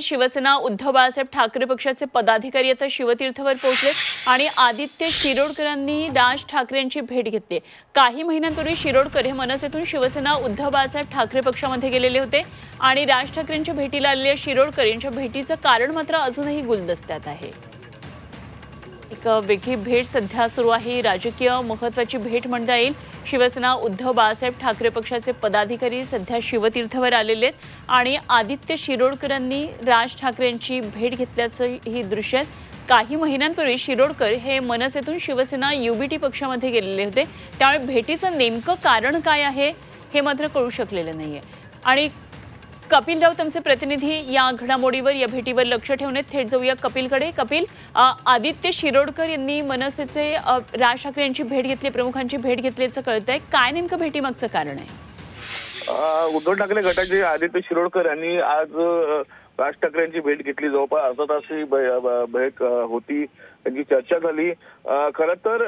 शिवसेना उद्धव बाळासाहेब ठाकरे पक्षाचे पदाधिकारी आता शिवतीर्थवर पोहोचले आणि आदित्य शिरोडकरांनी राज ठाकरेंची भेट घेतली। काही महिन्यांपूर्वी शिरोडकर हे मनसेतून शिवसेना उद्धव बाळासाहेब ठाकरे पक्षामध्ये गेलेले होते आणि राज ठाकरेंच्या भेटीला आलेल्या शिरोडकर यांच्या भेटीचं कारण मात्र अजूनही गुलदस्त्यात आहे। एक वेगळी भेट सध्या सुरू आहे। राजकीय महत्त्वाची भेट म्हणता येईल। शिवसेना उद्धव बाळासाहेब ठाकरे पक्षाचे पदाधिकारी सध्या शिवतीर्थवर आलेले आहेत आणि आदित्य शिरोडकरांनी राज ठाकरेंची भेट घेतल्याचं ही दृश्य आहेत। काही महिन्यांपूर्वी शिरोडकर हे मनसेतून शिवसेना युबीटी पक्षामध्ये गेलेले होते, त्यामुळे भेटीचं नेमकं कारण काय आहे हे मात्र कळू शकलेलं नाहीये। आणि कपिल राऊत आमचे प्रतिनिधी या घडामोडीवर या भेटीवर लक्ष ठेवून थेट जाऊया कपिलकडे। कपिल, आदित्य शिरोडकर यांनी मनसेचे राज ठाकरे यांची भेट घेतली, प्रमुखांची भेट घेतल्याचं कळतंय, काय नेमकं भेटीमागचं कारण आहे? उद्धव ठाकरे गटाचे आदित्य शिरोडकर यांनी आज राज ठाकरे यांची भेट घेतली। जवळपास अर्धा तास भेट होती, त्यांची चर्चा झाली। खरं तर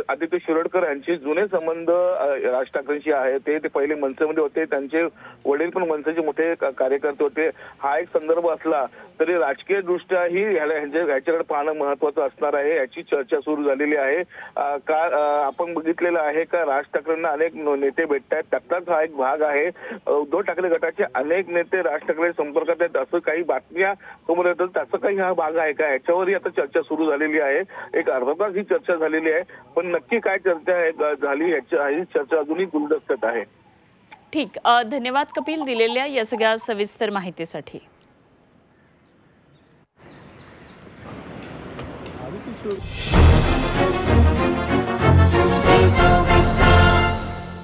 आदित्य शिरोडकर यांचे जुने संबंध राज ठाकरेंशी आहे। ते पहिले मनसेमध्ये होते, त्यांचे वडील पण मनसेचे मोठे कार्यकर्ते होते। हा एक संदर्भ असला तरी राजकीय दृष्ट्याही ह्याच्याकडे पाहणं महत्वाचं असणार आहे, याची चर्चा सुरू झालेली आहे। आपण बघितलेलं आहे का राज ठाकरेंना अनेक नेते भेटतात, त्यातलाच हा एक भाग आहे। उद्धव ठाकरे गटाचे अनेक नेते राज ठाकरे संपर्कात आहेत, असं काही बातम्या समोर येतात, त्याचा काही हा भाग आहे का, याच्यावरही आता चर्चा सुरू झालेली आहे। एक अर्धा तास ही चर्चा झालेली आहे, पण नक्की काय चर्चा झाली याची चर्चा अजूनही गुलदस्त्यात आहे। ठीक, धन्यवाद कपिल दिलेल्या या सगळ्या सविस्तर माहितीसाठी। आदित्य